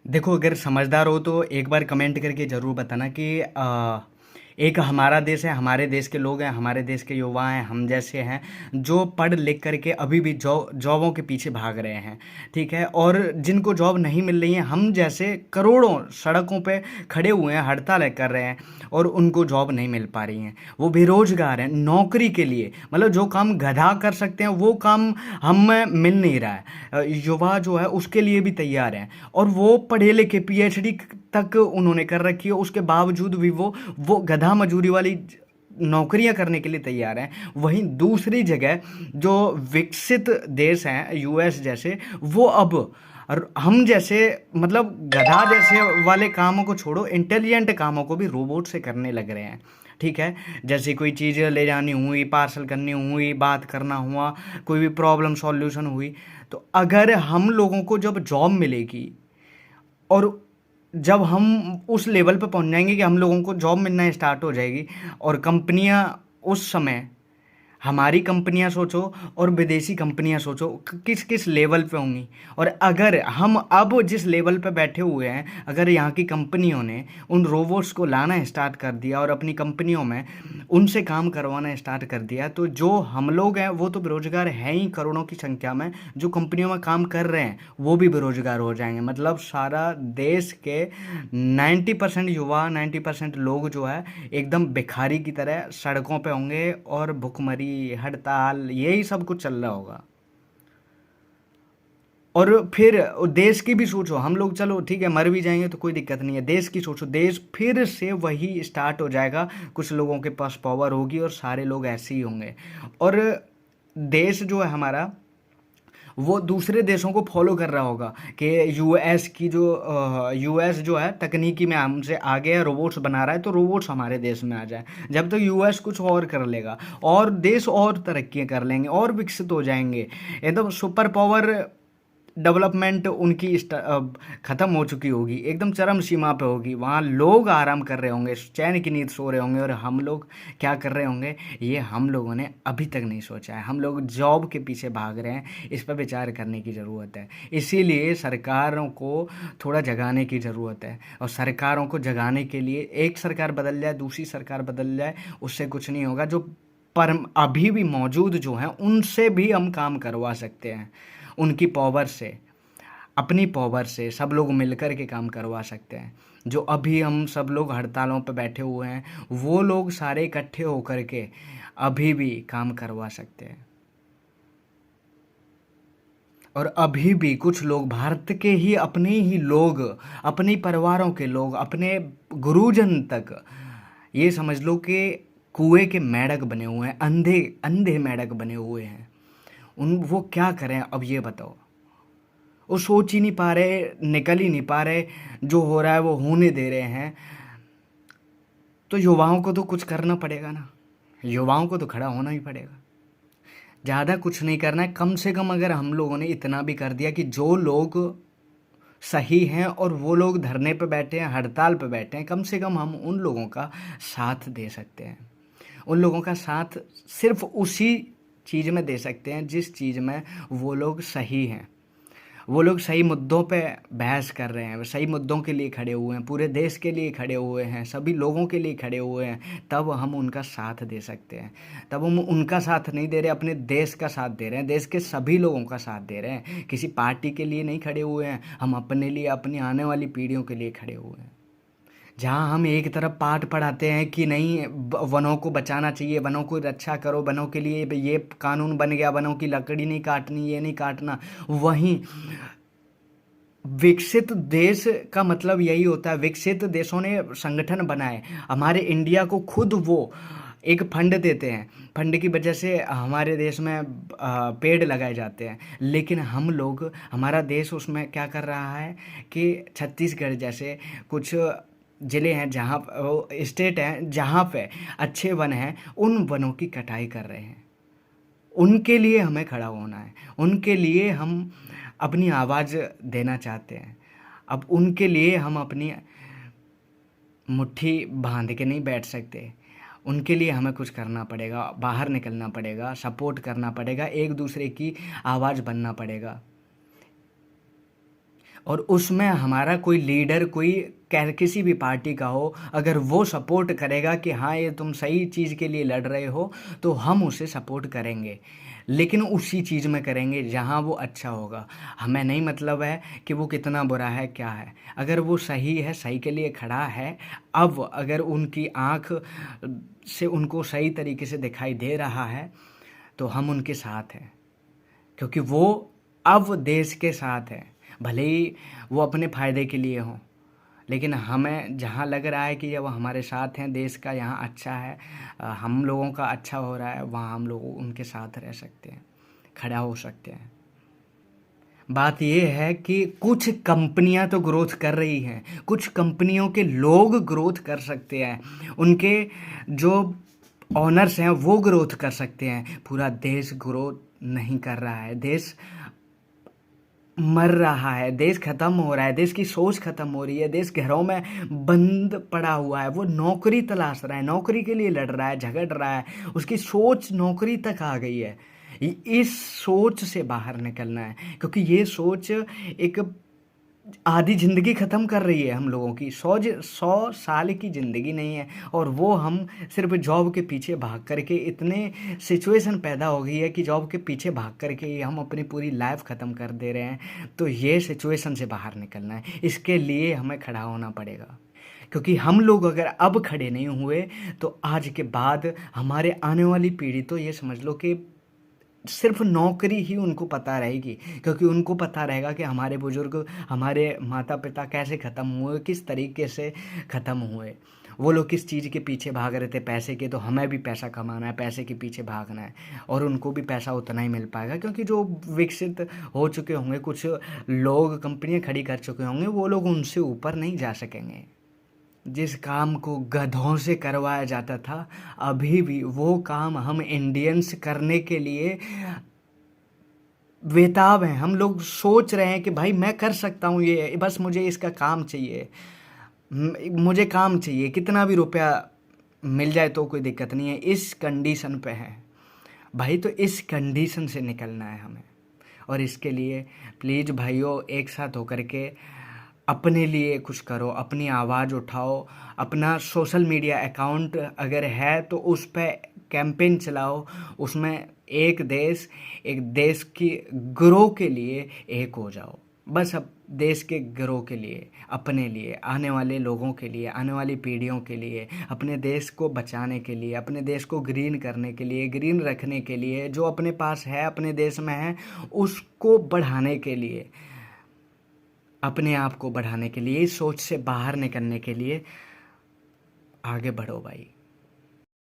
देखो, अगर समझदार हो तो एक बार कमेंट करके ज़रूर बताना कि एक हमारा देश है, हमारे देश के लोग हैं, हमारे देश के युवा हैं, हम जैसे हैं, जो पढ़ लिख करके अभी भी जॉबों के पीछे भाग रहे हैं, ठीक है? और जिनको जॉब नहीं मिल रही है, हम जैसे करोड़ों सड़कों पे खड़े हुए हैं, हड़ताल कर रहे हैं और उनको जॉब नहीं मिल पा रही हैं। वो बेरोजगार हैं नौकरी के लिए, मतलब जो काम गधा कर सकते हैं वो काम हमें मिल नहीं रहा है। युवा जो है उसके लिए भी तैयार हैं और वो पढ़े लिखे पीएचडी तक उन्होंने कर रखी है, उसके बावजूद भी वो गधा मजूरी वाली नौकरियां करने के लिए तैयार हैं। वहीं दूसरी जगह जो विकसित देश हैं यूएस जैसे, वो अब और हम जैसे मतलब गधा जैसे वाले कामों को छोड़ो, इंटेलिजेंट कामों को भी रोबोट से करने लग रहे हैं, ठीक है? जैसे कोई चीज़ ले जानी हुई, पार्सल करनी हुई, बात करना हुआ, कोई भी प्रॉब्लम सॉल्यूशन हुई, तो अगर हम लोगों को जब जॉब मिलेगी और जब हम उस लेवल पे पहुंच जाएंगे कि हम लोगों को जॉब मिलना स्टार्ट हो जाएगी और कंपनियां उस समय, हमारी कंपनियां सोचो और विदेशी कंपनियां सोचो किस किस लेवल पे होंगी। और अगर हम अब जिस लेवल पे बैठे हुए हैं, अगर यहाँ की कंपनियों ने उन रोबोट्स को लाना स्टार्ट कर दिया और अपनी कंपनियों में उनसे काम करवाना स्टार्ट कर दिया, तो जो हम लोग हैं वो तो बेरोजगार हैं ही करोड़ों की संख्या में, जो कंपनियों में काम कर रहे हैं वो भी बेरोजगार हो जाएंगे। मतलब सारा देश के 90% युवा, 90% लोग जो है एकदम भिखारी की तरह सड़कों पे होंगे और भुखमरी, हड़ताल, यही सब कुछ चल रहा होगा। और फिर देश की भी सोचो, हम लोग चलो ठीक है मर भी जाएंगे तो कोई दिक्कत नहीं है, देश की सोचो, देश फिर से वही स्टार्ट हो जाएगा। कुछ लोगों के पास पावर होगी और सारे लोग ऐसे ही होंगे। और देश जो है हमारा, वो दूसरे देशों को फॉलो कर रहा होगा कि यूएस की जो यूएस जो है तकनीकी में हमसे आगे है, रोबोट्स बना रहा है, तो रोबोट्स हमारे देश में आ जाए। जब तक यूएस कुछ और कर लेगा और देश और तरक्की कर लेंगे और विकसित हो जाएंगे, एकदम सुपर पावर डेवलपमेंट उनकी ख़त्म हो चुकी होगी, एकदम चरम सीमा पे होगी, वहाँ लोग आराम कर रहे होंगे, चैन की नींद सो रहे होंगे, और हम लोग क्या कर रहे होंगे, ये हम लोगों ने अभी तक नहीं सोचा है। हम लोग जॉब के पीछे भाग रहे हैं, इस पर विचार करने की ज़रूरत है। इसीलिए सरकारों को थोड़ा जगाने की ज़रूरत है, और सरकारों को जगाने के लिए एक सरकार बदल जाए, दूसरी सरकार बदल जाए, उससे कुछ नहीं होगा। जो पर अभी भी मौजूद जो हैं उनसे भी हम काम करवा सकते हैं, उनकी पावर से, अपनी पावर से सब लोग मिलकर के काम करवा सकते हैं। जो अभी हम सब लोग हड़तालों पर बैठे हुए हैं, वो लोग सारे इकट्ठे होकर के अभी भी काम करवा सकते हैं। और अभी भी कुछ लोग, भारत के ही अपने ही लोग, अपने परिवारों के लोग, अपने गुरुजन तक, ये समझ लो कि कुएं के मेंढक बने हुए हैं, अंधे अंधे मेंढक बने हुए हैं। उन वो क्या करें अब ये बताओ? वो सोच ही नहीं पा रहे, निकल ही नहीं पा रहे, जो हो रहा है वो होने दे रहे हैं। तो युवाओं को तो कुछ करना पड़ेगा ना, युवाओं को तो खड़ा होना ही पड़ेगा। ज़्यादा कुछ नहीं करना है, कम से कम अगर हम लोगों ने इतना भी कर दिया कि जो लोग सही हैं और वो लोग धरने पे बैठे हैं, हड़ताल पे बैठे हैं, कम से कम हम उन लोगों का साथ दे सकते हैं। उन लोगों का साथ सिर्फ उसी चीज़ में दे सकते हैं जिस चीज़ में वो लोग सही हैं, वो लोग सही मुद्दों पे बहस कर रहे हैं, सही मुद्दों के लिए खड़े हुए हैं, पूरे देश के लिए खड़े हुए हैं, सभी लोगों के लिए खड़े हुए हैं, तब हम उनका साथ दे सकते हैं। तब हम उनका साथ नहीं दे रहे, अपने देश का साथ दे रहे हैं, देश के सभी लोगों का साथ दे रहे हैं। किसी पार्टी के लिए नहीं खड़े हुए हैं, हम अपने लिए, अपनी आने वाली पीढ़ियों के लिए खड़े हुए हैं। जहाँ हम एक तरफ पाठ पढ़ाते हैं कि नहीं वनों को बचाना चाहिए, वनों को रक्षा करो, वनों के लिए ये कानून बन गया, वनों की लकड़ी नहीं काटनी, ये नहीं काटना, वहीं विकसित देश का मतलब यही होता है। विकसित देशों ने संगठन बनाए, हमारे इंडिया को खुद वो एक फंड देते हैं, फंड की वजह से हमारे देश में पेड़ लगाए जाते हैं। लेकिन हम लोग, हमारा देश उसमें क्या कर रहा है कि छत्तीसगढ़ जैसे कुछ ज़िले हैं जहाँ स्टेट हैं जहाँ पे अच्छे वन हैं, उन वनों की कटाई कर रहे हैं। उनके लिए हमें खड़ा होना है, उनके लिए हम अपनी आवाज़ देना चाहते हैं। अब उनके लिए हम अपनी मुट्ठी बांध के नहीं बैठ सकते, उनके लिए हमें कुछ करना पड़ेगा, बाहर निकलना पड़ेगा, सपोर्ट करना पड़ेगा, एक दूसरे की आवाज़ बनना पड़ेगा। और उसमें हमारा कोई लीडर, कोई किसी भी पार्टी का हो, अगर वो सपोर्ट करेगा कि हाँ ये तुम सही चीज़ के लिए लड़ रहे हो, तो हम उसे सपोर्ट करेंगे, लेकिन उसी चीज़ में करेंगे जहाँ वो अच्छा होगा। हमें नहीं मतलब है कि वो कितना बुरा है क्या है, अगर वो सही है, सही के लिए खड़ा है, अब अगर उनकी आँख से उनको सही तरीके से दिखाई दे रहा है तो हम उनके साथ हैं, क्योंकि वो अब देश के साथ है। भले ही वो अपने फ़ायदे के लिए हों, लेकिन हमें जहाँ लग रहा है कि जब हमारे साथ हैं, देश का यहाँ अच्छा है, हम लोगों का अच्छा हो रहा है, वहाँ हम लोग उनके साथ रह सकते हैं, खड़ा हो सकते हैं। बात ये है कि कुछ कंपनियां तो ग्रोथ कर रही हैं, कुछ कंपनियों के लोग ग्रोथ कर सकते हैं, उनके जो ओनर्स हैं वो ग्रोथ कर सकते हैं, पूरा देश ग्रोथ नहीं कर रहा है, देश मर रहा है, देश खत्म हो रहा है, देश की सोच खत्म हो रही है, देश घरों में बंद पड़ा हुआ है, वो नौकरी तलाश रहा है, नौकरी के लिए लड़ रहा है, झगड़ रहा है, उसकी सोच नौकरी तक आ गई है। इस सोच से बाहर निकलना है, क्योंकि ये सोच एक आधी ज़िंदगी ख़त्म कर रही है हम लोगों की। 100 साल की ज़िंदगी नहीं है, और वो हम सिर्फ जॉब के पीछे भाग करके, इतने सिचुएशन पैदा हो गई है कि जॉब के पीछे भाग करके ही हम अपनी पूरी लाइफ ख़त्म कर दे रहे हैं। तो ये सिचुएशन से बाहर निकलना है, इसके लिए हमें खड़ा होना पड़ेगा, क्योंकि हम लोग अगर अब खड़े नहीं हुए तो आज के बाद हमारे आने वाली पीढ़ी, तो ये समझ लो कि सिर्फ नौकरी ही उनको पता रहेगी, क्योंकि उनको पता रहेगा कि हमारे बुजुर्ग, हमारे माता पिता कैसे ख़त्म हुए, किस तरीके से ख़त्म हुए, वो लोग किस चीज़ के पीछे भाग रहे थे, पैसे के, तो हमें भी पैसा कमाना है, पैसे के पीछे भागना है, और उनको भी पैसा उतना ही मिल पाएगा, क्योंकि जो विकसित हो चुके होंगे, कुछ लोग कंपनियां खड़ी कर चुके होंगे, वो लोग उनसे ऊपर नहीं जा सकेंगे। जिस काम को गधों से करवाया जाता था, अभी भी वो काम हम इंडियंस करने के लिए बेताब हैं। हम लोग सोच रहे हैं कि भाई मैं कर सकता हूँ ये, बस मुझे इसका काम चाहिए, मुझे काम चाहिए, कितना भी रुपया मिल जाए तो कोई दिक्कत नहीं है, इस कंडीशन पे है भाई। तो इस कंडीशन से निकलना है हमें, और इसके लिए प्लीज़ भाइयों एक साथ होकर के अपने लिए कुछ करो, अपनी आवाज़ उठाओ, अपना सोशल मीडिया अकाउंट अगर है तो उस पे कैंपेन चलाओ, उसमें एक देश की ग्रो के लिए एक हो जाओ, बस अब देश के ग्रो के लिए, अपने लिए, आने वाले लोगों के लिए, आने वाली पीढ़ियों के लिए, अपने देश को बचाने के लिए, अपने देश को ग्रीन करने के लिए, ग्रीन रखने के लिए, जो अपने पास है, अपने देश में है, उसको बढ़ाने के लिए, अपने आप को बढ़ाने के लिए, इस सोच से बाहर निकलने के लिए आगे बढ़ो भाई।